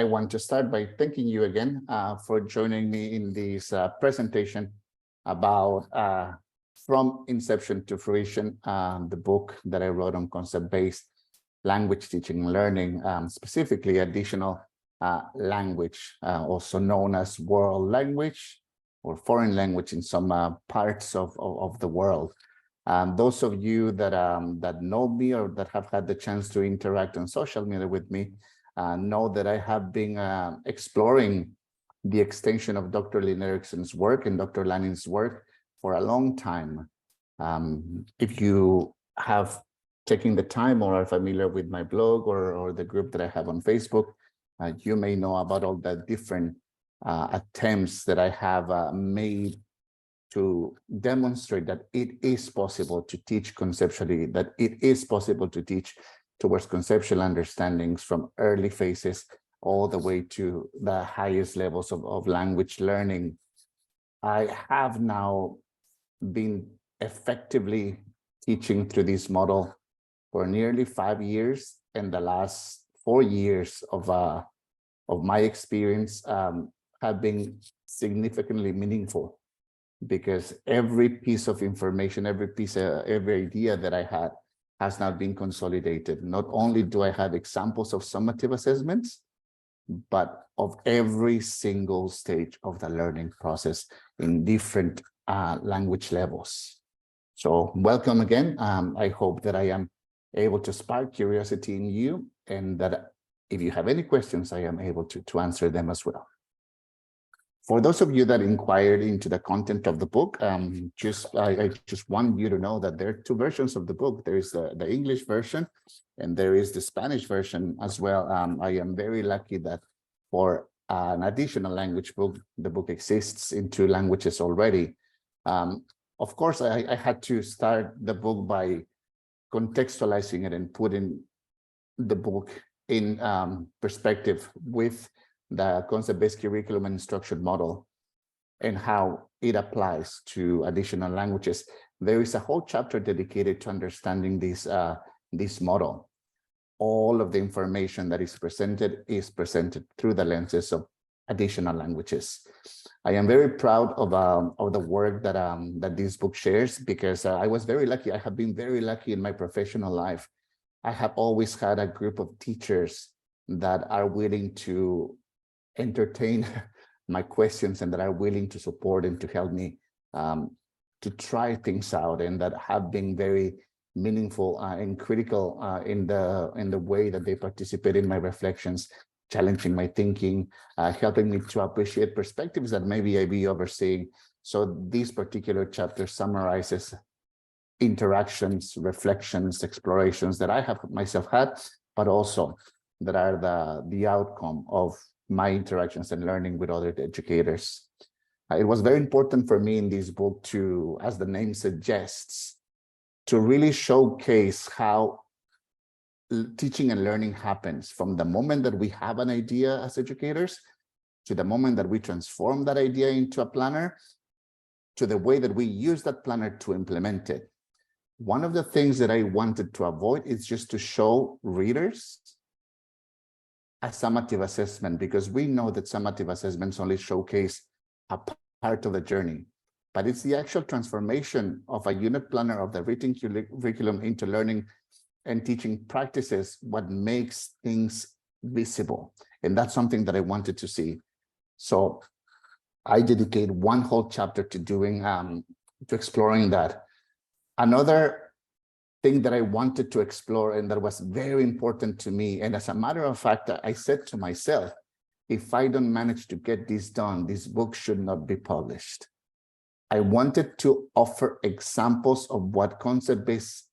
I want to start by thanking you again for joining me in this presentation about From Inception to Fruition, the book that I wrote on concept-based language teaching and learning, specifically additional language, also known as world language or foreign language in some parts of the world. Those of you that that know me or that have had the chance to interact on social media with me know that I have been exploring the extension of Dr. Lynn Erickson's work and Dr. Lanning's work for a long time. If you have taken the time or are familiar with my blog or the group that I have on Facebook, you may know about all the different attempts that I have made to demonstrate that it is possible to teach conceptually, that it is possible to teach towards conceptual understandings from early phases all the way to the highest levels of language learning. I have now been effectively teaching through this model for nearly 5 years, and the last 4 years of my experience have been significantly meaningful, because every piece of information, every idea that I had has now been consolidated. Not only do I have examples of summative assessments, but of every single stage of the learning process in different language levels. So welcome again. I hope that I am able to spark curiosity in you, and that if you have any questions, I am able to answer them as well. For those of you that inquired into the content of the book, I just want you to know that there are two versions of the book. There is the English version, and there is the Spanish version as well. I am very lucky that for an additional language book, the book exists in 2 languages already. Of course, I had to start the book by contextualizing it and putting the book in perspective with the concept-based curriculum and instruction model and how it applies to additional languages. There is a whole chapter dedicated to understanding this model. All of the information that is presented through the lenses of additional languages. I am very proud of the work that this book shares, because I was very lucky. I have been very lucky in my professional life. I have always had a group of teachers that are willing to entertain my questions and that are willing to support and to help me to try things out, and that have been very meaningful and critical in the way that they participate in my reflections, challenging my thinking, helping me to appreciate perspectives that maybe I be overseeing. So this particular chapter summarizes interactions, reflections, explorations that I have myself had, but also that are the outcome of my interactions and learning with other educators. It was very important for me in this book to, as the name suggests, to really showcase how teaching and learning happens from the moment that we have an idea as educators, to the moment that we transform that idea into a planner, to the way that we use that planner to implement it. One of the things that I wanted to avoid is just to show readers a summative assessment, because we know that summative assessments only showcase a part of the journey, but it's the actual transformation of a unit planner of the written curriculum into learning and teaching practices what makes things visible. And that's something that I wanted to see. So I dedicate one whole chapter to doing, to exploring that. Another thing that I wanted to explore and that was very important to me, and as a matter of fact, I said to myself, if I don't manage to get this done, this book should not be published. I wanted to offer examples of what concept-based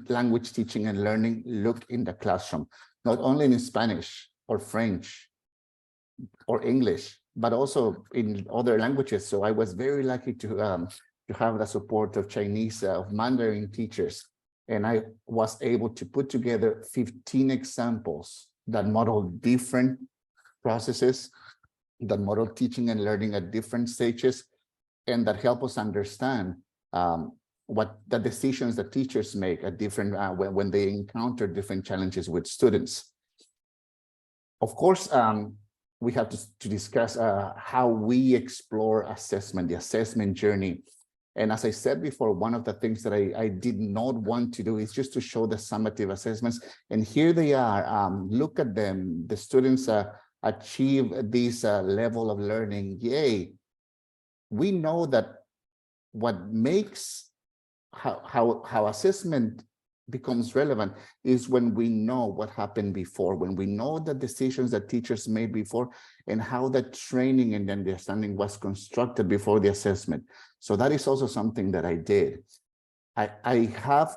language teaching and learning look in the classroom, not only in Spanish or French or English, but also in other languages. So I was very lucky to have the support of Chinese, of Mandarin teachers. And I was able to put together 15 examples that model different processes, that model teaching and learning at different stages, and that help us understand what the decisions that teachers make at different when they encounter different challenges with students. Of course, we have to discuss how we explore assessment, the assessment journey. And as I said before, one of the things that I did not want to do is just to show the summative assessments. And here they are. Look at them. The students achieve this level of learning. Yay. We know that what makes how assessment becomes relevant is when we know what happened before, when we know the decisions that teachers made before and how the training and understanding was constructed before the assessment. So that is also something that I did. I have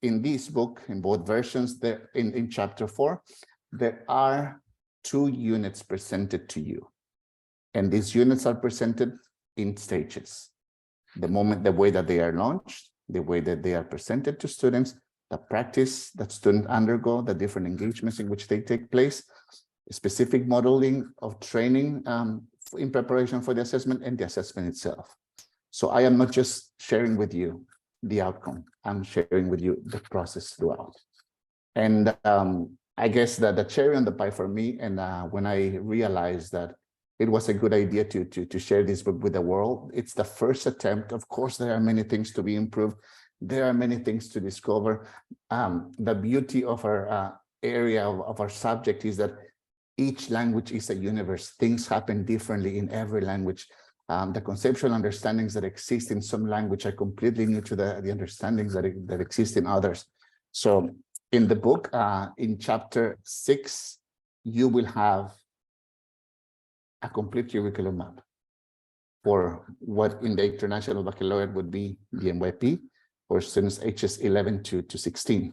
in this book, in both versions, there in chapter 4, there are 2 units presented to you. And these units are presented in stages. The way that they are launched, the way that they are presented to students, the practice that students undergo, the different engagements in which they take place, specific modeling of training in preparation for the assessment, and the assessment itself. So I am not just sharing with you the outcome, I'm sharing with you the process throughout. And I guess that the cherry on the pie for me, and when I realized that it was a good idea to share this book with the world, it's the first attempt. Of course, there are many things to be improved. There are many things to discover. The beauty of our area of our subject is that each language is a universe. Things happen differently in every language. The conceptual understandings that exist in some language are completely new to the understandings that exist in others. So in the book, in chapter 6, you will have a complete curriculum map for what in the International Baccalaureate would be the NYP, for students ages 11 to 16.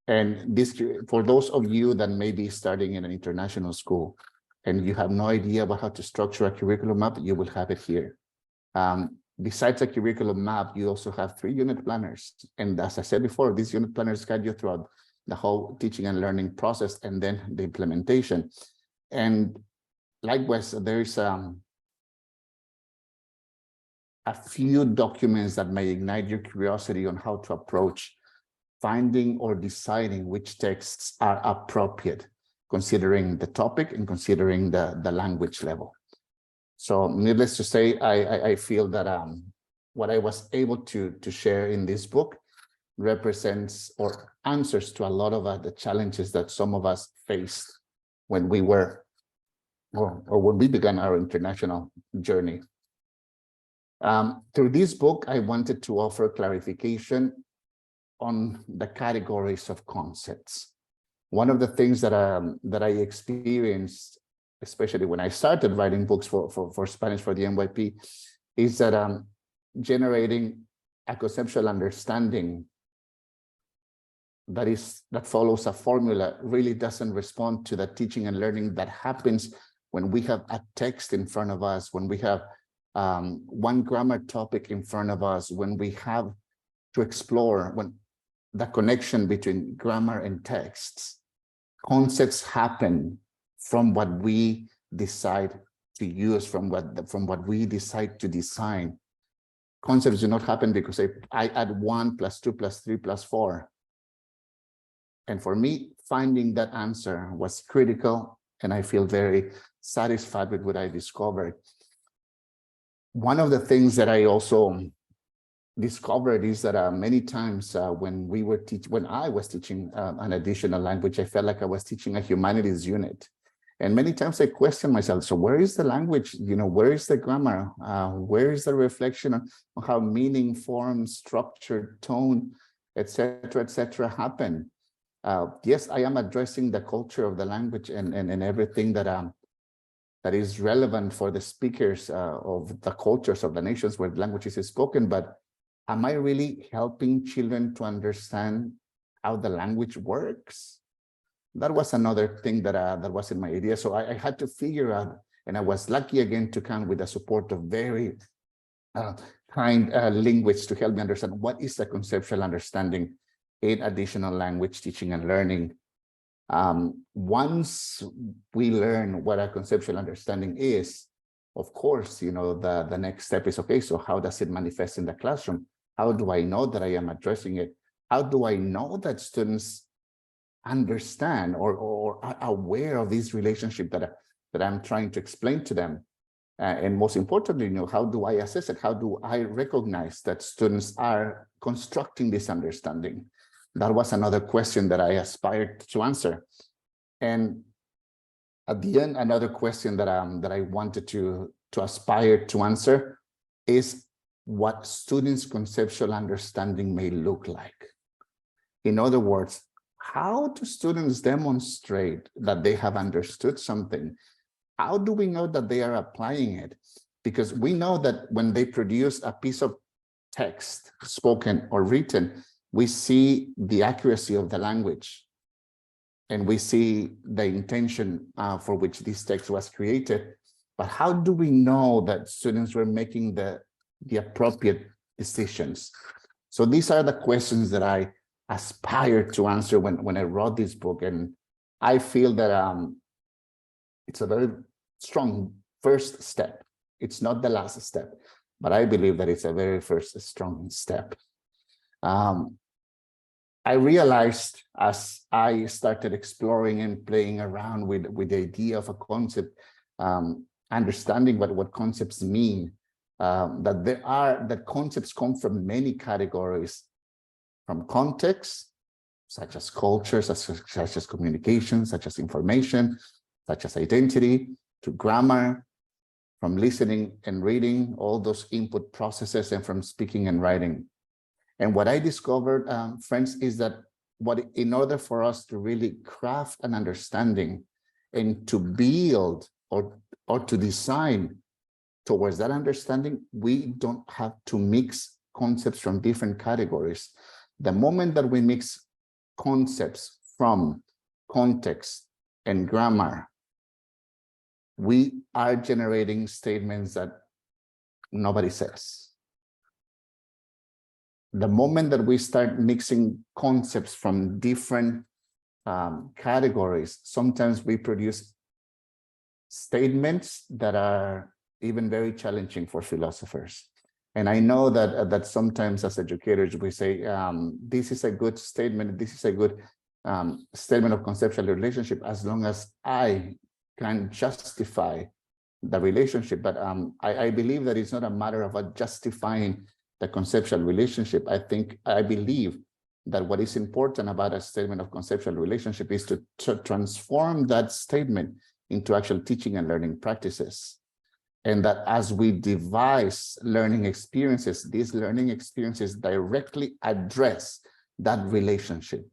And this, for those of you that may be starting in an international school and you have no idea about how to structure a curriculum map, you will have it here. Besides a curriculum map, you also have 3 unit planners. And as I said before, these unit planners guide you throughout the whole teaching and learning process and then the implementation. And likewise, there's a few documents that may ignite your curiosity on how to approach finding or deciding which texts are appropriate, considering the topic and considering the language level. So needless to say, I feel that what I was able to share in this book represents or answers to a lot of the challenges that some of us faced when we were or when we began our international journey. Through this book, I wanted to offer clarification on the categories of concepts. One of the things that I experienced, especially when I started writing books for Spanish for the NYP, is that generating a conceptual understanding that follows a formula really doesn't respond to the teaching and learning that happens when we have a text in front of us, when we have one grammar topic in front of us, when we have to explore when the connection between grammar and texts. Concepts happen from what we decide to use, from what we decide to design. Concepts do not happen because I add 1 + 2 + 3 + 4. And for me, finding that answer was critical, and I feel very satisfied with what I discovered. One of the things that I also discovered is that many times when I was teaching an additional language, I felt like I was teaching a humanities unit. And many times I question myself, so where is the language? Where is the grammar? Where is the reflection on how meaning, form, structure, tone, etc., happen? Yes, I am addressing the culture of the language and everything that is relevant for the speakers of the cultures of the nations where languages is spoken, but am I really helping children to understand how the language works? That was another thing that was in my idea. So I had to figure out, and I was lucky again to come with the support of very kind linguists to help me understand what is the conceptual understanding in additional language teaching and learning. Once we learn what a conceptual understanding is, of course, the next step is, okay, so how does it manifest in the classroom? How do I know that I am addressing it? How do I know that students understand or are aware of this relationship that that I'm trying to explain to them. And most importantly, how do I assess it? How do I recognize that students are constructing this understanding? That was another question that I aspired to answer. And at the end, another question that I wanted to aspire to answer is what students' conceptual understanding may look like. In other words, how do students demonstrate that they have understood something? How do we know that they are applying it? Because we know that when they produce a piece of text, spoken or written, we see the accuracy of the language, and we see the intention for which this text was created. But how do we know that students were making the appropriate decisions? So these are the questions that I aspired to answer when I wrote this book. And I feel that it's a very strong first step. It's not the last step, but I believe that it's a very first strong step. I realized as I started exploring and playing around with the idea of a concept, understanding what concepts mean, that concepts come from many categories, from context, such as culture, such as communication, such as information, such as identity, to grammar, from listening and reading, all those input processes, and from speaking and writing. And what I discovered, friends, is that in order for us to really craft an understanding and to build or to design towards that understanding, we don't have to mix concepts from different categories. The moment that we mix concepts from context and grammar, we are generating statements that nobody says. The moment that we start mixing concepts from different categories, sometimes we produce statements that are even very challenging for philosophers. And I know that sometimes as educators, we say, this is a good statement, this is a good statement of conceptual relationship, as long as I can justify the relationship. But I believe that it's not a matter of justifying the conceptual relationship. I believe that what is important about a statement of conceptual relationship is to transform that statement into actual teaching and learning practices. And that as we devise learning experiences, these learning experiences directly address that relationship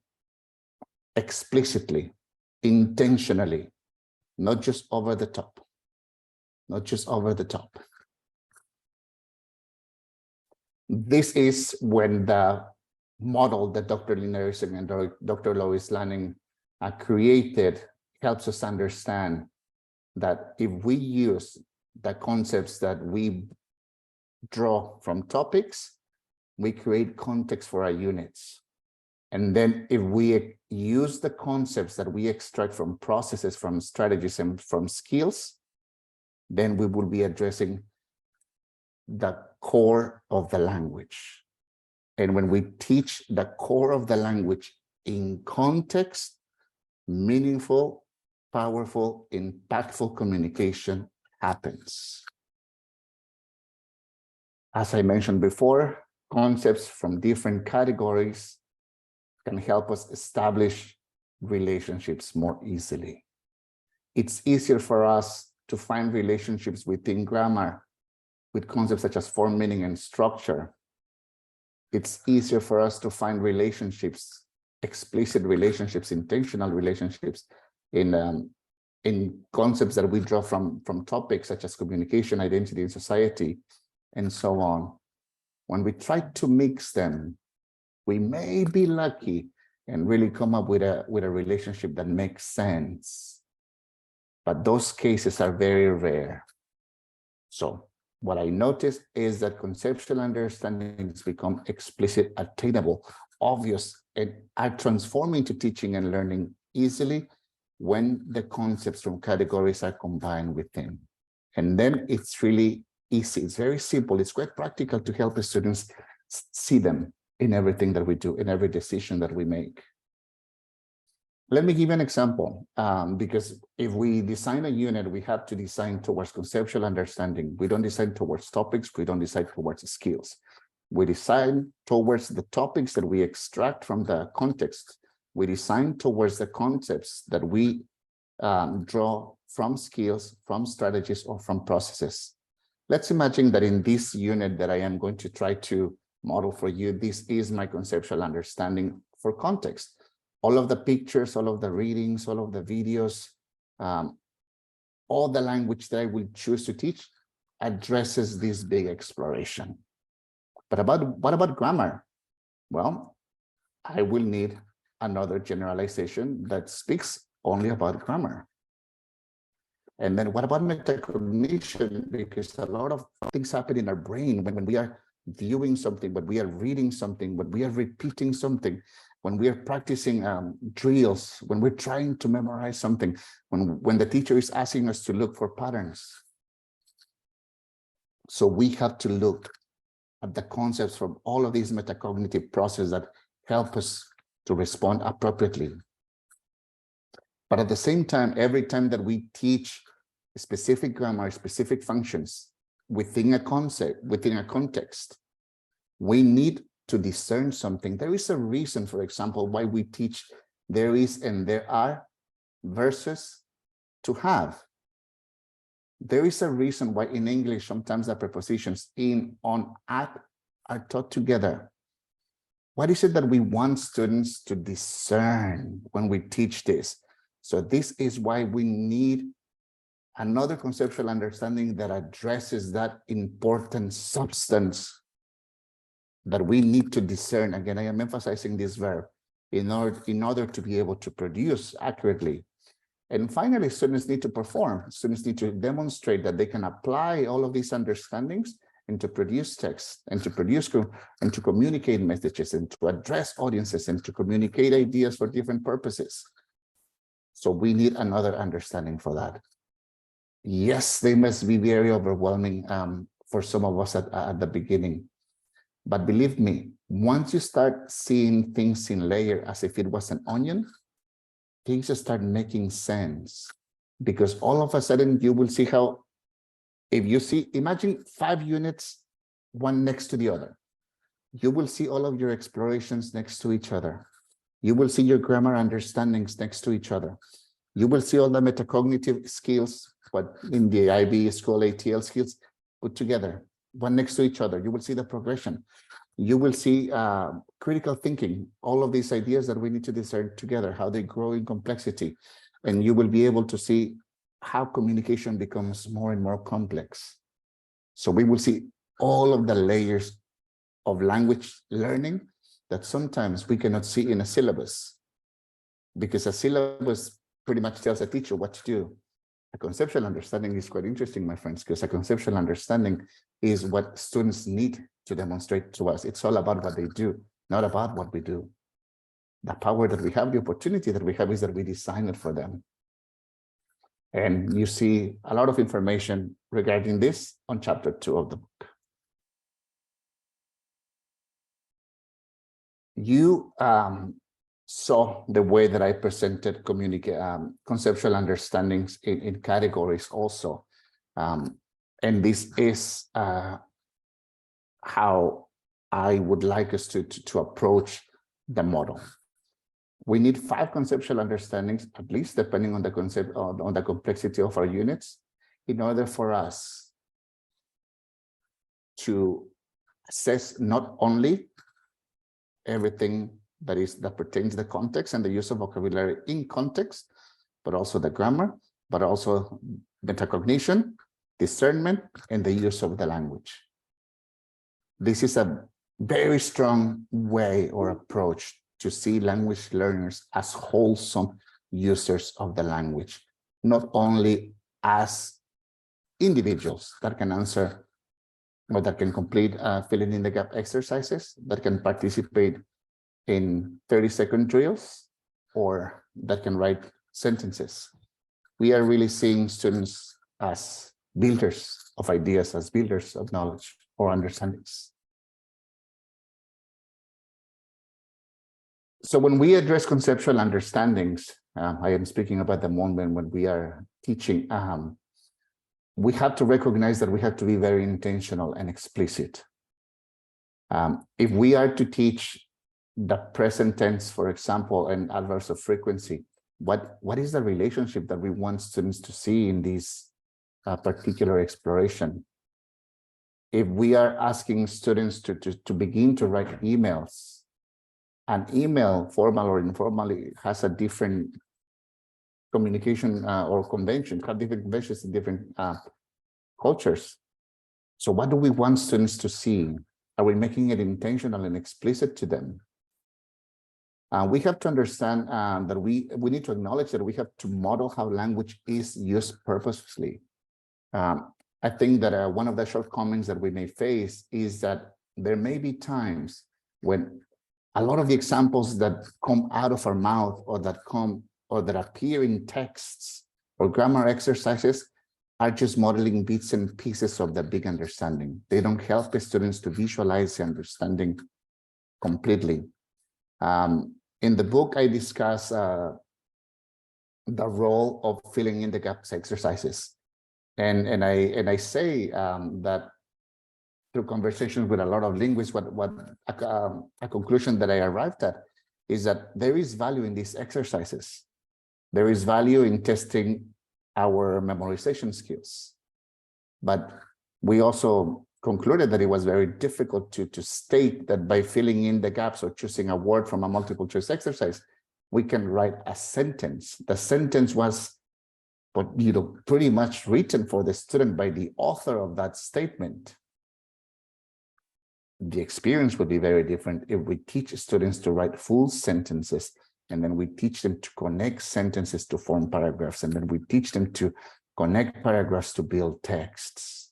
explicitly, intentionally, not just over the top, not just over the top. This is when the model that Dr. Lynn Erickson and Dr. Lois Lanning created helps us understand that if we use the concepts that we draw from topics, we create context for our units. And then if we use the concepts that we extract from processes, from strategies, and from skills, then we will be addressing the core of the language. And when we teach the core of the language in context, meaningful, powerful, impactful communication happens. As I mentioned before, concepts from different categories can help us establish relationships more easily. It's easier for us to find relationships within grammar with concepts such as form, meaning, and structure. It's easier for us to find relationships, explicit relationships, intentional relationships in concepts that we draw from topics such as communication, identity, and society, and so on. When we try to mix them, we may be lucky and really come up with a relationship that makes sense. But those cases are very rare. So what I noticed is that conceptual understandings become explicit, attainable, obvious, and are transforming to teaching and learning easily when the concepts from categories are combined with them. And then it's really easy. It's very simple. It's quite practical to help the students see them in everything that we do, in every decision that we make. Let me give you an example, because if we design a unit, we have to design towards conceptual understanding. We don't design towards topics. We don't design towards skills. We design towards the topics that we extract from the context. We design towards the concepts that we draw from skills, from strategies, or from processes. Let's imagine that in this unit that I am going to try to model for you, this is my conceptual understanding for context. All of the pictures, all of the readings, all of the videos, all the language that I will choose to teach addresses this big exploration. But what about grammar? Well, I will need another generalization that speaks only about grammar. And then what about metacognition? Because a lot of things happen in our brain when we are viewing something, when we are reading something, when we are repeating something, when we are practicing drills, when we're trying to memorize something, when the teacher is asking us to look for patterns. So we have to look at the concepts from all of these metacognitive processes that help us to respond appropriately. But at the same time, every time that we teach specific grammar, specific functions within a concept, within a context, we need to discern something. There is a reason, for example, why we teach there is and there are versus to have. There is a reason why in English, sometimes the prepositions in, on, at are taught together. What is it that we want students to discern when we teach this? So this is why we need another conceptual understanding that addresses that important substance that we need to discern. Again, I am emphasizing this verb in order to be able to produce accurately. And finally, students need to perform. Students need to demonstrate that they can apply all of these understandings and to produce text and to produce and to communicate messages and to address audiences and to communicate ideas for different purposes. So we need another understanding for that. Yes, they must be very overwhelming for some of us at the beginning. But believe me, once you start seeing things in layer as if it was an onion, things just start making sense. Because all of a sudden you will see how, if you see, imagine 5 units, one next to the other. You will see all of your explorations next to each other. You will see your grammar understandings next to each other. You will see all the metacognitive skills, what in the IB school ATL skills put together, one next to each other. You will see the progression. You will see critical thinking, all of these ideas that we need to discern together, how they grow in complexity. And you will be able to see how communication becomes more and more complex. So we will see all of the layers of language learning that sometimes we cannot see in a syllabus, because a syllabus pretty much tells a teacher what to do. A conceptual understanding is quite interesting, my friends, because a conceptual understanding is what students need to demonstrate to us. It's all about what they do, not about what we do. The power that we have, the opportunity that we have is that we design it for them. And you see a lot of information regarding this on chapter 2 of the book. You saw the way that I presented conceptual understandings in categories also. And this is how I would like us to approach the model. We need 5 conceptual understandings, at least depending on the concept, on the complexity of our units, in order for us to assess not only everything that pertains to the context and the use of vocabulary in context, but also the grammar, but also metacognition, discernment, and the use of the language. This is a very strong way or approach to see language learners as wholesome users of the language, not only as individuals that can answer or that can complete filling in the gap exercises, that can participate in 30-second drills, or that can write sentences. We are really seeing students as builders of ideas, as builders of knowledge or understandings. So when we address conceptual understandings, I am speaking about the moment when we are teaching, we have to recognize that we have to be very intentional and explicit. If we are to teach the present tense, for example, and adverbs of frequency, what is the relationship that we want students to see in this particular exploration? If we are asking students to begin to write emails, an email, formal or informally, has a different communication or convention, have different conventions in different cultures. So what do we want students to see? Are we making it intentional and explicit to them? We have to understand that we need to acknowledge that we have to model how language is used purposefully. I think that one of the shortcomings that we may face is that there may be times when a lot of the examples that come out of our mouth or that appear in texts or grammar exercises are just modeling bits and pieces of the big understanding. They don't help the students to visualize the understanding completely. In the book, I discuss the role of filling in the gaps exercises. And I say that through conversations with a lot of linguists, a conclusion that I arrived at is that there is value in these exercises. There is value in testing our memorization skills. But we also concluded that it was very difficult to state that by filling in the gaps or choosing a word from a multiple choice exercise, we can write a sentence. The sentence was pretty much written for the student by the author of that statement. The experience would be very different if we teach students to write full sentences, and then we teach them to connect sentences to form paragraphs, and then we teach them to connect paragraphs to build texts.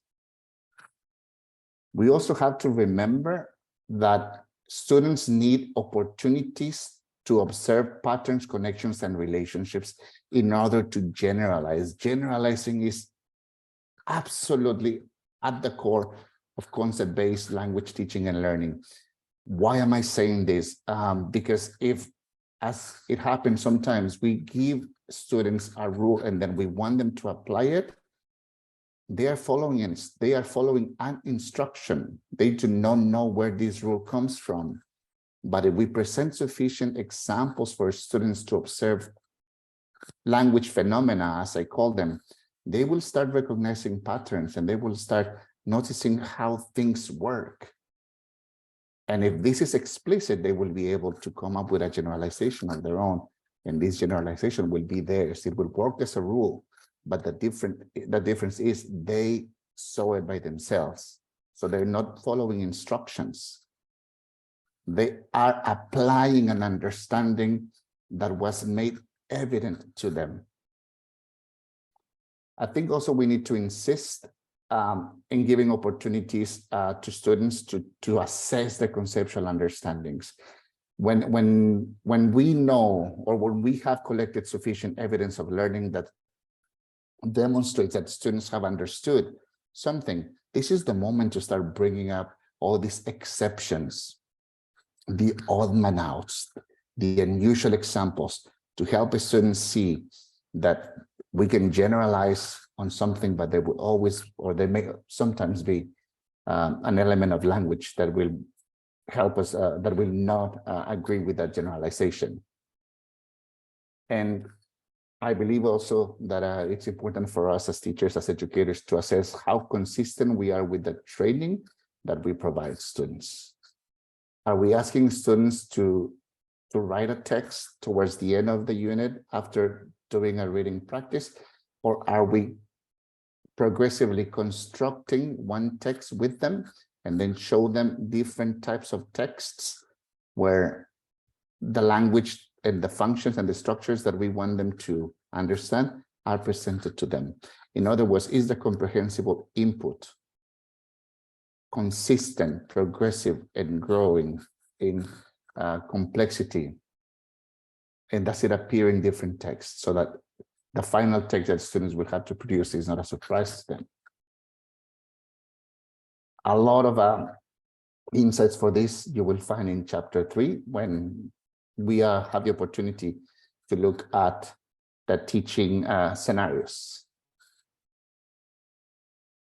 We also have to remember that students need opportunities to observe patterns, connections, and relationships in order to generalize. Generalizing is absolutely at the core of concept-based language teaching and learning. Why am I saying this? Because if, as it happens sometimes, we give students a rule and then we want them to apply it, they are following an instruction. They do not know where this rule comes from. But if we present sufficient examples for students to observe language phenomena, as I call them, they will start recognizing patterns and they will start noticing how things work. And if this is explicit, they will be able to come up with a generalization of their own. And this generalization will be theirs. It will work as a rule. But the difference is they saw it by themselves. So they're not following instructions. They are applying an understanding that was made evident to them. I think also we need to insist in giving opportunities to students to assess their conceptual understandings. When we know, or when we have collected sufficient evidence of learning that demonstrates that students have understood something, this is the moment to start bringing up all these exceptions, the odd man outs, the unusual examples, to help the students see that we can generalize on something, but there will always, or there may sometimes be an element of language that will help us, that will not agree with that generalization. And I believe also that it's important for us as teachers, as educators, to assess how consistent we are with the training that we provide students. Are we asking students to write a text towards the end of the unit after doing a reading practice? Or are we progressively constructing one text with them and then show them different types of texts where the language and the functions and the structures that we want them to understand are presented to them? In other words, is the comprehensible input consistent, progressive, and growing in complexity? And does it appear in different texts so that the final text that students will have to produce is not a surprise to them? A lot of insights for this you will find in chapter 3, when we have the opportunity to look at the teaching scenarios.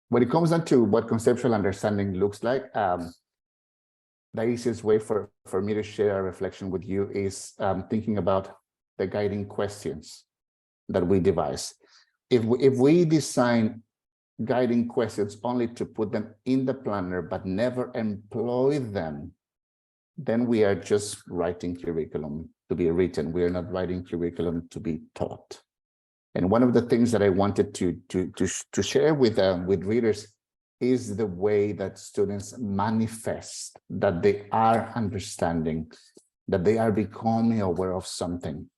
When it comes down to what conceptual understanding looks like, the easiest way for me to share a reflection with you is thinking about the guiding questions that we devise. If we design guiding questions only to put them in the planner but never employ them, then we are just writing curriculum to be written. We are not writing curriculum to be taught. And one of the things that I wanted to share with readers is the way that students manifest that they are understanding, that they are becoming aware of something.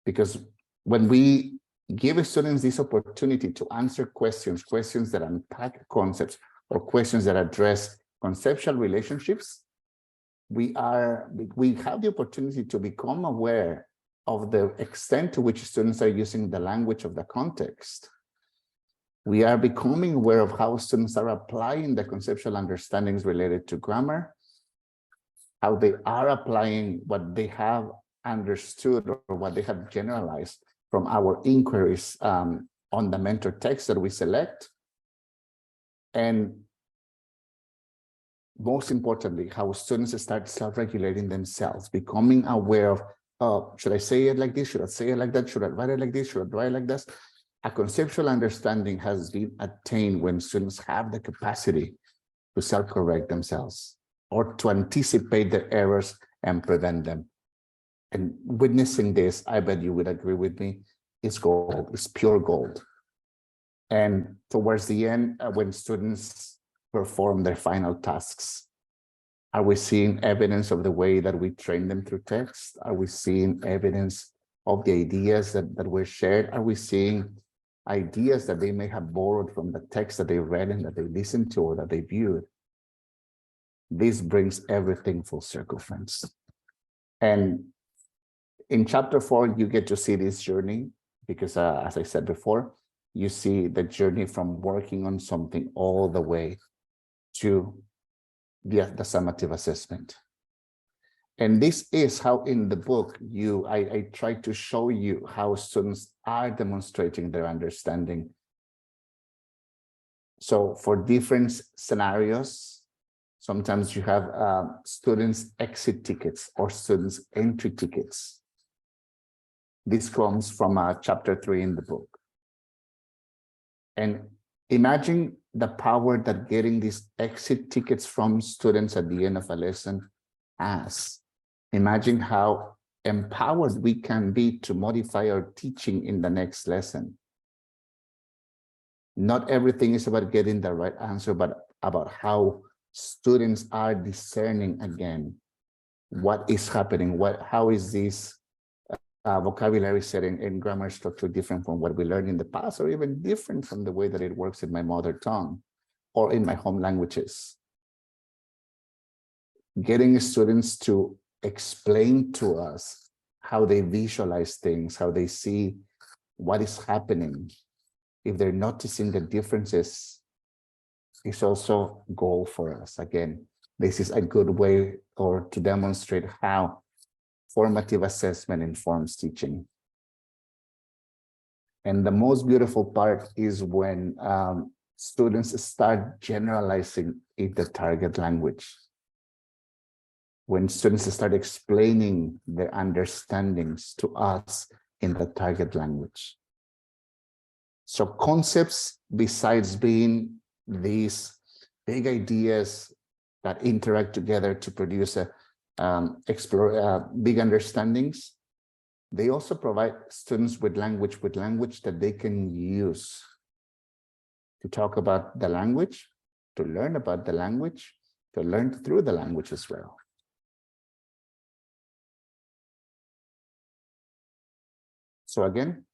Because when we give students this opportunity to answer questions that unpack concepts, or questions that address conceptual relationships, we have the opportunity to become aware of the extent to which students are using the language of the context. We are becoming aware of how students are applying the conceptual understandings related to grammar, how they are applying what they have understood or what they have generalized from our inquiries on the mentor text that we select. And most importantly, how students start self-regulating themselves, becoming aware of, oh, should I say it like this? Should I say it like that? Should I write it like this? Should I write it like this? A conceptual understanding has been attained when students have the capacity to self-correct themselves or to anticipate their errors and prevent them. And witnessing this, I bet you would agree with me, it's gold, it's pure gold. And towards the end, when students perform their final tasks, are we seeing evidence of the way that we train them through text? Are we seeing evidence of the ideas that were shared? Are we seeing ideas that they may have borrowed from the text that they read and that they listened to or that they viewed? This brings everything full circle, friends. And in chapter 4, you get to see this journey because, as I said before, you see the journey from working on something all the way to the summative assessment. And this is how in the book, I try to show you how students are demonstrating their understanding. So for different scenarios, sometimes you have students' exit tickets or students' entry tickets. This comes from chapter 3 in the book. And imagine the power that getting these exit tickets from students at the end of a lesson has. Imagine how empowered we can be to modify our teaching in the next lesson. Not everything is about getting the right answer, but about how students are discerning again what is happening, how is this vocabulary setting and grammar structure different from what we learned in the past, or even different from the way that it works in my mother tongue or in my home languages. Getting students to explain to us how they visualize things, how they see what is happening, if they're noticing the differences, is also a goal for us. Again, this is a good way to demonstrate how formative assessment informs teaching. And the most beautiful part is when students start generalizing in the target language. When students start explaining their understandings to us in the target language. So concepts, besides being these big ideas that interact together to produce explore big understandings, they also provide students with language that they can use to talk about the language, to learn about the language, to learn through the language as well. So again,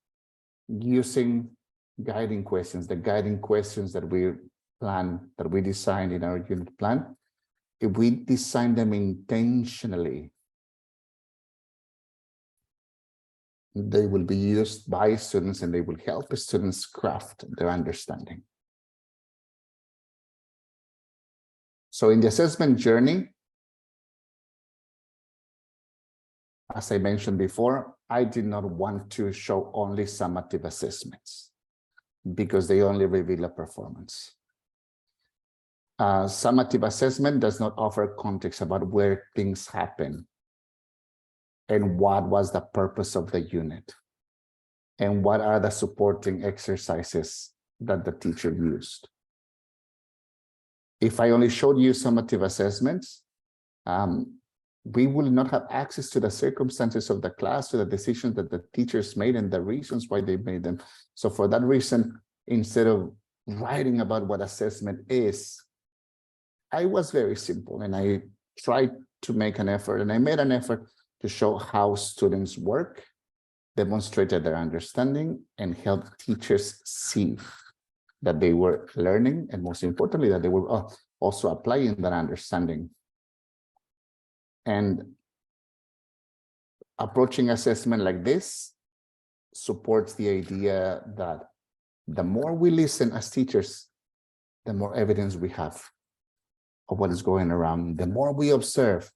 using guiding questions, the guiding questions that we designed in our unit plan, if we design them intentionally, they will be used by students and they will help students craft their understanding. So in the assessment journey, as I mentioned before, I did not want to show only summative assessments because they only reveal a performance. Summative assessment does not offer context about where things happen and what was the purpose of the unit and what are the supporting exercises that the teacher used. If I only showed you summative assessments, we will not have access to the circumstances of the class, to the decisions that the teachers made and the reasons why they made them. So for that reason, instead of writing about what assessment is, I was very simple and I tried to make an effort, and I made an effort to show how students work, demonstrated their understanding, and helped teachers see that they were learning, and most importantly, that they were also applying that understanding. And approaching assessment like this supports the idea that the more we listen as teachers, the more evidence we have of what is going around. The more we observe,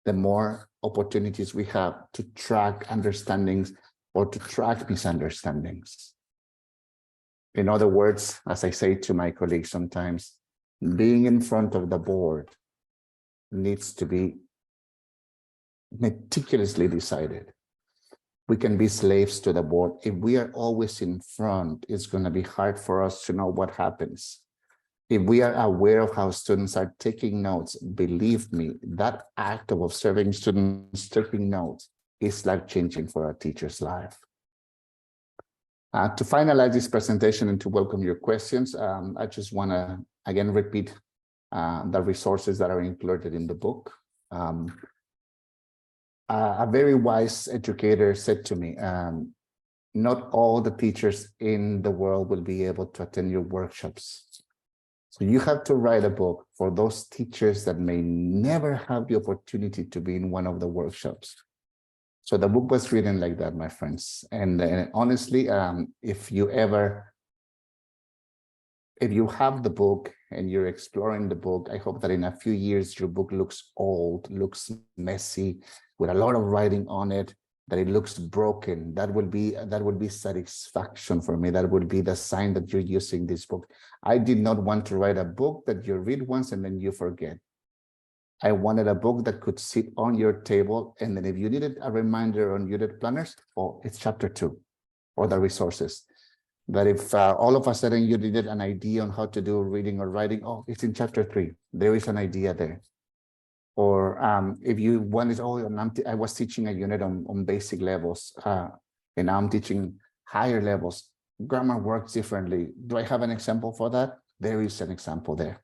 the more opportunities we have to track understandings or to track misunderstandings. In other words, as I say to my colleagues sometimes, being in front of the board needs to be meticulously decided. We can be slaves to the board. If we are always in front, it's going to be hard for us to know what happens. If we are aware of how students are taking notes, believe me, that act of observing students taking notes is life-changing for a teacher's life. To finalize this presentation and to welcome your questions, I just want to again repeat the resources that are included in the book. A very wise educator said to me, not all the teachers in the world will be able to attend your workshops. So you have to write a book for those teachers that may never have the opportunity to be in one of the workshops. So the book was written like that, my friends. And honestly, if you have the book and you're exploring the book, I hope that in a few years, your book looks old, looks messy, with a lot of writing on it, that it looks broken. That will be satisfaction for me. That would be the sign that you're using this book. I did not want to write a book that you read once and then you forget. I wanted a book that could sit on your table, and then if you needed a reminder on unit planners, oh, it's chapter 2, or the resources. That if all of a sudden you needed an idea on how to do reading or writing, oh, it's in chapter 3. There is an idea there. Or if you wanted, I was teaching a unit on basic levels, and now I'm teaching higher levels. Grammar works differently. Do I have an example for that? There is an example there.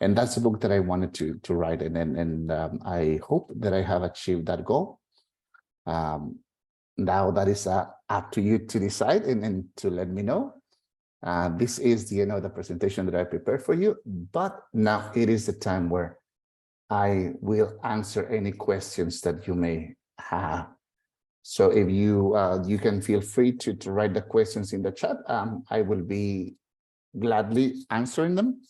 And that's the book that I wanted to write, and I hope that I have achieved that goal. Now that is up to you to decide and to let me know. This is the end of the presentation that I prepared for you, but now it is the time where I will answer any questions that you may have. So if you can feel free to write the questions in the chat. I will be gladly answering them.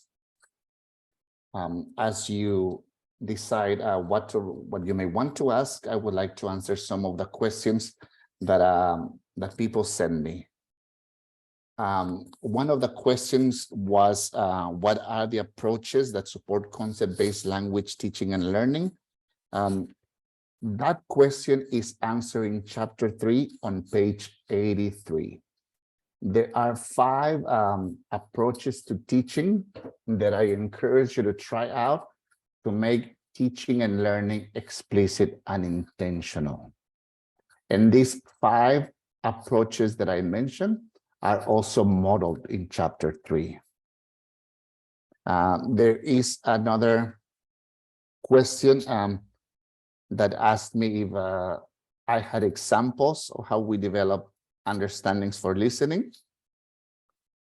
As you decide what you may want to ask, I would like to answer some of the questions that people send me. One of the questions was, what are the approaches that support concept-based language teaching and learning? That question is answered in chapter 3 on page 83. There are 5 approaches to teaching that I encourage you to try out to make teaching and learning explicit and intentional. And these 5 approaches that I mentioned are also modeled in chapter 3. There is another question that asked me if I had examples of how we develop understandings for listening.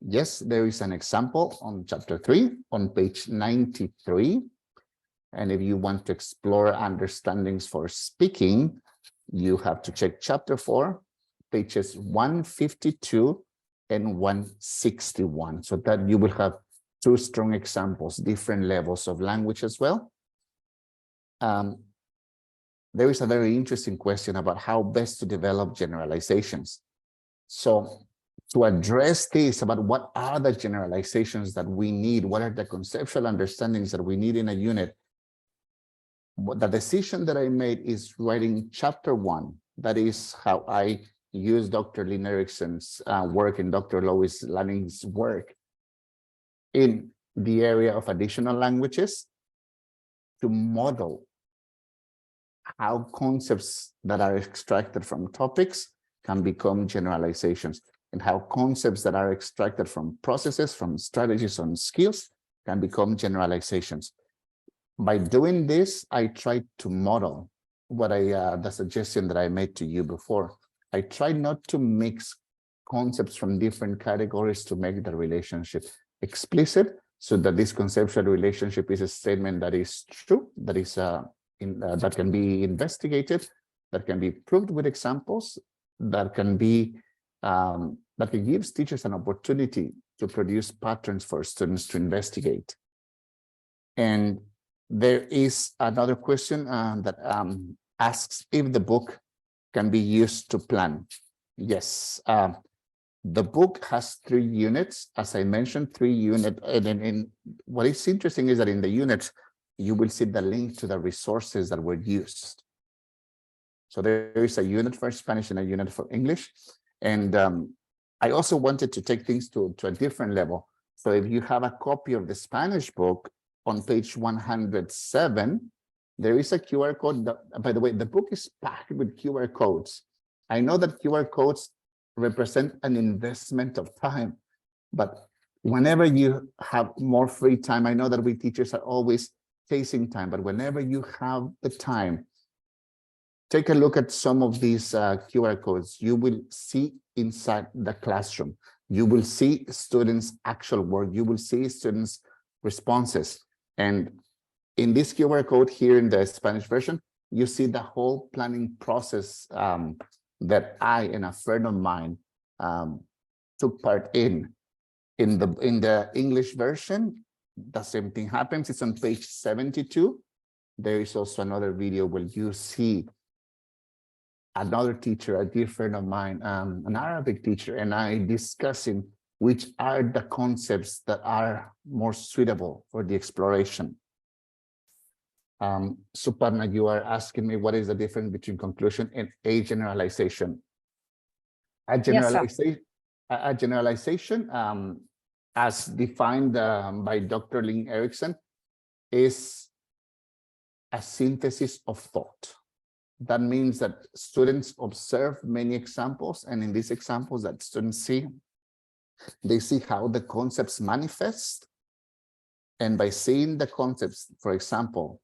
Yes, there is an example on chapter 3 on page 93. And if you want to explore understandings for speaking, you have to check chapter 4, pages 152 and 161. So that you will have 2 strong examples, different levels of language as well. there is a very interesting question about how best to develop generalizations. So to address this about what are the generalizations that we need, what are the conceptual understandings that we need in a unit, the decision that I made is writing chapter 1. That is how I use Dr. Lynn Erickson's work and Dr. Lois Lanning's work in the area of additional languages to model how concepts that are extracted from topics can become generalizations, and how concepts that are extracted from processes, from strategies, and skills can become generalizations. By doing this, I tried to model what the suggestion that I made to you before. I tried not to mix concepts from different categories to make the relationship explicit, so that this conceptual relationship is a statement that is true, that is that can be investigated, that can be proved with examples, that can be that can give teachers an opportunity to produce patterns for students to investigate. And there is another question that asks if the book can be used to plan. Yes, the book has 3 units, as I mentioned, 3 units. And what is interesting is that in the units, you will see the link to the resources that were used. So there is a unit for Spanish and a unit for English. And I also wanted to take things to a different level. So if you have a copy of the Spanish book, on page 107, there is a QR code. By the way, the book is packed with QR codes. I know that QR codes represent an investment of time, but whenever you have more free time, I know that we teachers are always chasing time, but whenever you have the time, take a look at some of these QR codes. You will see inside the classroom. You will see students' actual work. You will see students' responses. And in this QR code here in the Spanish version, you see the whole planning process that I and a friend of mine took part in. In the English version, the same thing happens. It's on page 72. There is also another video where you see another teacher, a dear friend of mine, an Arabic teacher, and I discussing which are the concepts that are more suitable for the exploration. Suparna, you are asking me what is the difference between conclusion and a generalization. A generalization, a generalization as defined by Dr. Lynn Erickson, is a synthesis of thought. That means that students observe many examples, and in these examples that students see, they see how the concepts manifest. And by seeing the concepts, for example,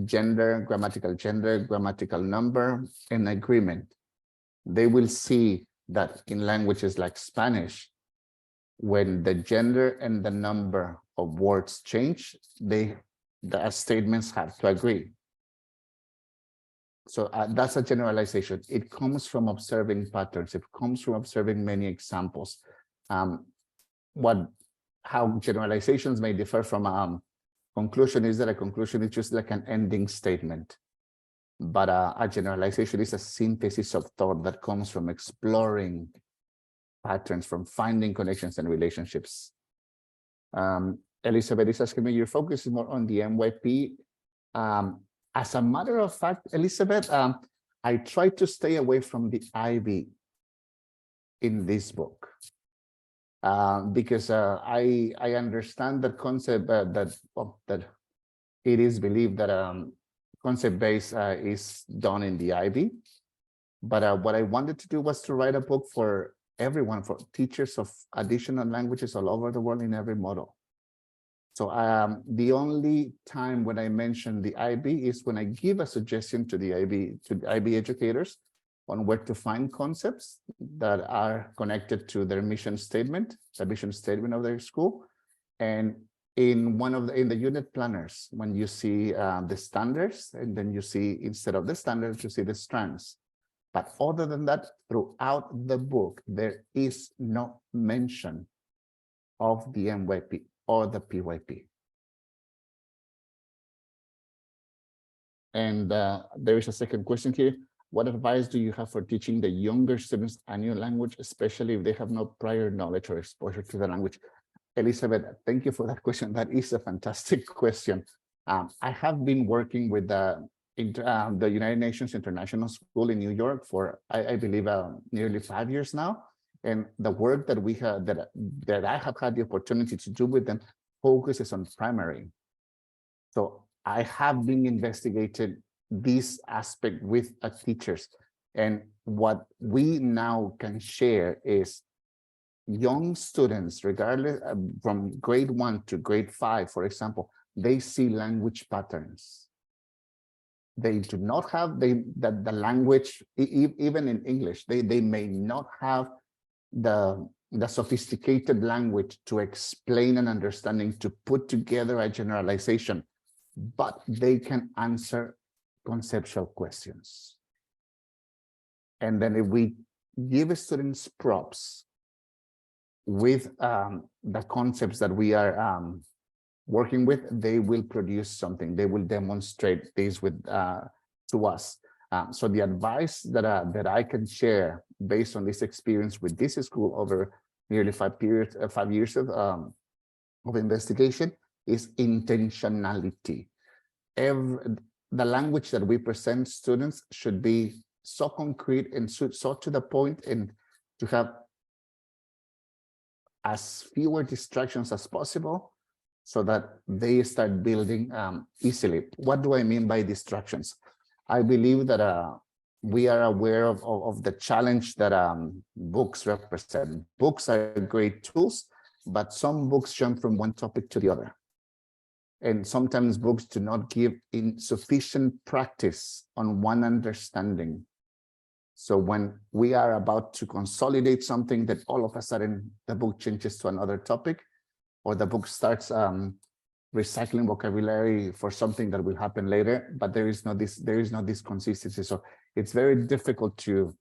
gender, grammatical number, and agreement, they will see that in languages like Spanish, when the gender and the number of words change, the statements have to agree. So that's a generalization. It comes from observing patterns. It comes from observing many examples. How generalizations may differ from a conclusion is that a conclusion is just like an ending statement. But a generalization is a synthesis of thought that comes from exploring patterns, from finding connections and relationships. Elizabeth is asking me, your focus is more on the MYP. As a matter of fact, Elizabeth, I try to stay away from the IB in this book because I understand the concept that it is believed that concept base is done in the IB. But what I wanted to do was to write a book for everyone, for teachers of additional languages all over the world in every model. So the only time when I mention the IB is when I give a suggestion to the IB educators on where to find concepts that are connected to their mission statement, the mission statement of their school. And in the unit planners, when you see the standards, and then you see, instead of the standards, you see the strands. But other than that, throughout the book, there is no mention of the MYP or the PYP. And there is a second question here. What advice do you have for teaching the younger students a new language, especially if they have no prior knowledge or exposure to the language? Elizabeth, thank you for that question. That is a fantastic question. I have been working with the United Nations International School in New York for, I believe, nearly 5 years now. And the work that we have, that I have had the opportunity to do with them focuses on primary. So I have been investigating this aspect with teachers. And what we now can share is young students, regardless from grade 1 to grade 5, for example, they see language patterns. They do not have the language, even in English, they may not have the sophisticated language to explain an understanding, to put together a generalization, but they can answer conceptual questions. And then if we give students props with the concepts that we are working with, they will produce something. They will demonstrate this with to us. So the advice that I can share based on this experience with this school over nearly 5 years of investigation is intentionality. The language that we present students should be so concrete and so to the point, and to have as fewer distractions as possible so that they start building easily. What do I mean by distractions? I believe that we are aware of the challenge that books represent. Books are great tools, but some books jump from one topic to the other. And sometimes books do not give insufficient practice on one understanding. So when we are about to consolidate something, that all of a sudden the book changes to another topic, or the book starts recycling vocabulary for something that will happen later, but there is no this consistency. So it's very difficult to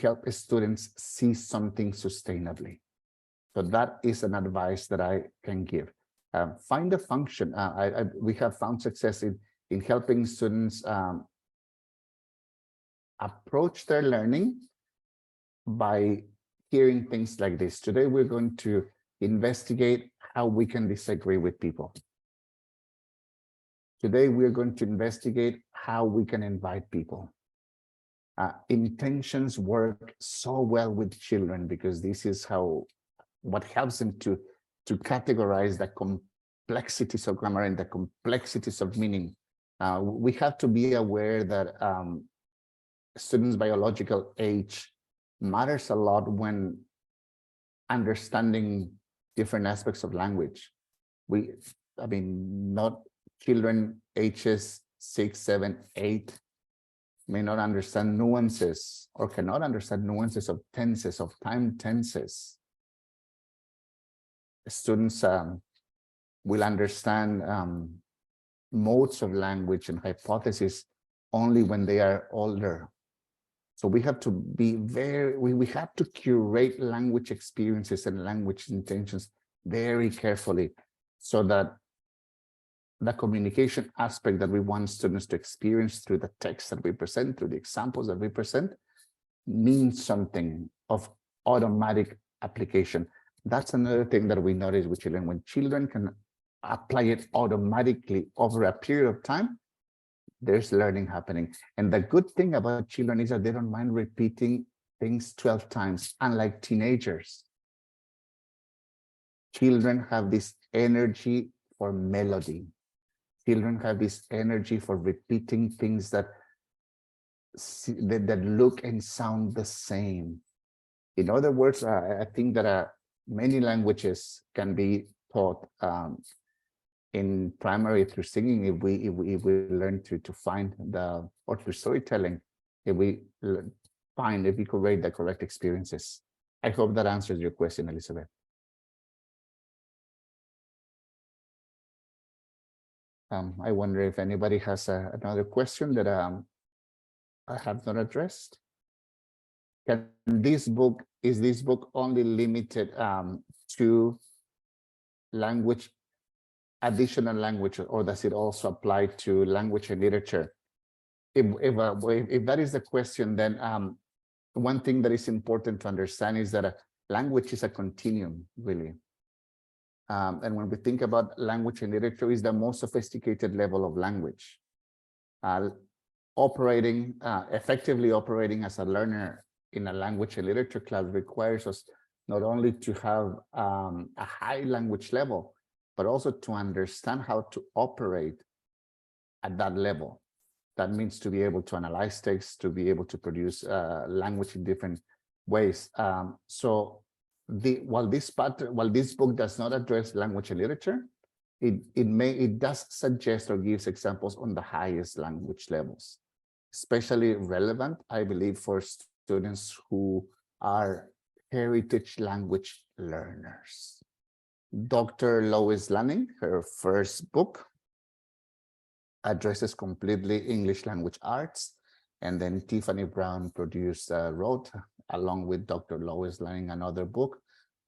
help students see something sustainably. So that is an advice that I can give. Find a function. We have found success in helping students approach their learning by hearing things like this. Today, we're going to investigate how we can disagree with people. Today, we're going to investigate how we can invite people. Intentions work so well with children because this is what helps them to categorize the complexities of grammar and the complexities of meaning. We have to be aware that students' biological age matters a lot when understanding different aspects of language. I mean, not children ages 6, 7, 8 may not understand nuances or cannot understand nuances of tenses, of time tenses. Students will understand modes of language and hypotheses only when they are older. So we have to be we have to curate language experiences and language intentions very carefully so that the communication aspect that we want students to experience through the text that we present, through the examples that we present, means something of automatic application. That's another thing that we notice with children. When children can apply it automatically over a period of time, there's learning happening. And the good thing about children is that they don't mind repeating things 12 times, unlike teenagers. Children have this energy for melody. Children have this energy for repeating things that look and sound the same. In other words, I think that many languages can be taught in primary through singing if we learn to find or through storytelling, if we create the correct experiences. I hope that answers your question, Elizabeth. I wonder if anybody has another question that I have not addressed. Is this book only limited to language additional language, or does it also apply to language and literature? If that is the question, then one thing that is important to understand is that a language is a continuum, really. And when we think about language and literature, is the most sophisticated level of language. Effectively operating as a learner in a language and literature class requires us not only to have a high language level, but also to understand how to operate at that level. That means to be able to analyze text, to be able to produce language in different ways. So while this book does not address language and literature, it does suggest or gives examples on the highest language levels, especially relevant, I believe, for students who are heritage language learners. Dr. Lois Lanning, her first book, addresses completely English language arts, and then Tiffany Brown wrote, along with Dr. Lois Lanning, another book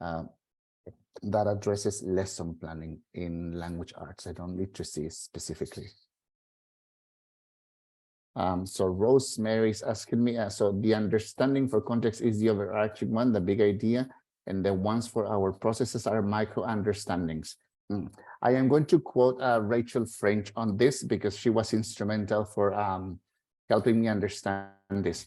that addresses lesson planning in language arts and literacy specifically. So Rosemary's asking me, so the understanding for context is the overarching one, the big idea, and the ones for our processes are micro understandings. I am going to quote Rachel French on this because she was instrumental for helping me understand this.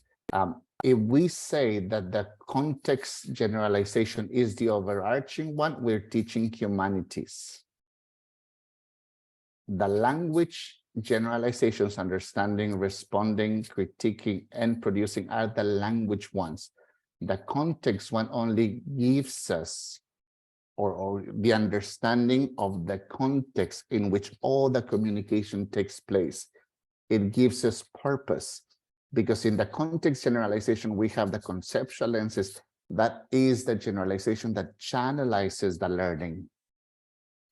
If we say that the context generalization is the overarching one, we're teaching humanities. The language generalizations, understanding, responding, critiquing, and producing are the language ones. The context one only gives us or the understanding of the context in which all the communication takes place. It gives us purpose, because in the context generalization, we have the conceptual lenses. That is the generalization that channelizes the learning.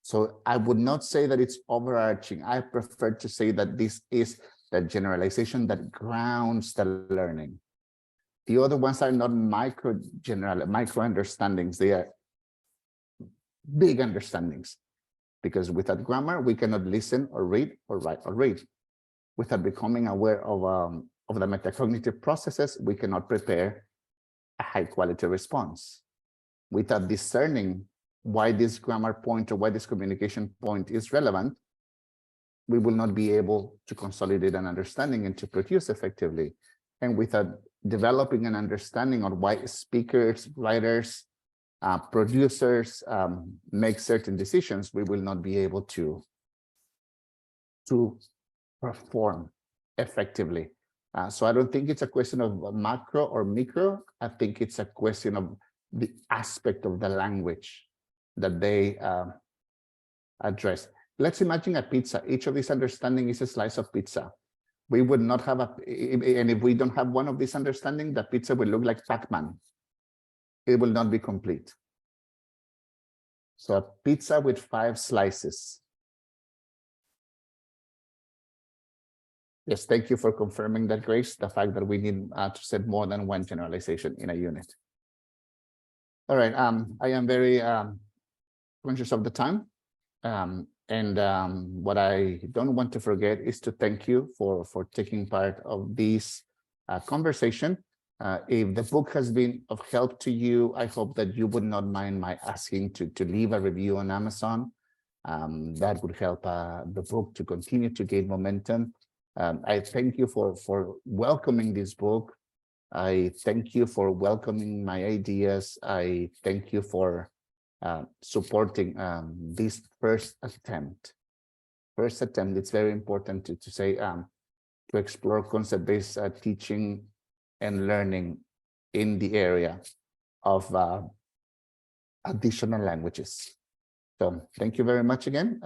So I would not say that it's overarching. I prefer to say that this is the generalization that grounds the learning. The other ones are not micro understandings. They are big understandings, because without grammar, we cannot listen or read or write or read. Without becoming aware of the metacognitive processes, we cannot prepare a high quality response. Without discerning why this grammar point or why this communication point is relevant, we will not be able to consolidate an understanding and to produce effectively. And without developing an understanding on why speakers, writers, producers make certain decisions, we will not be able to perform effectively. So I don't think it's a question of macro or micro. I think it's a question of the aspect of the language that they address. Let's imagine a pizza. Each of these understanding is a slice of pizza. We would not have and if we don't have one of these understanding, the pizza will look like Pac-Man. It will not be complete. So a pizza with 5 slices. Yes, thank you for confirming that, Grace, the fact that we need to set more than one generalization in a unit. All right, I am very conscious of the time. What I don't want to forget is to thank you for taking part of this conversation. If the book has been of help to you, I hope that you would not mind my asking to leave a review on Amazon. That would help the book to continue to gain momentum. I thank you for welcoming this book. I thank you for welcoming my ideas. I thank you for supporting this first attempt. It's very important to say to explore concept-based teaching and learning in the area of additional languages. So thank you very much again.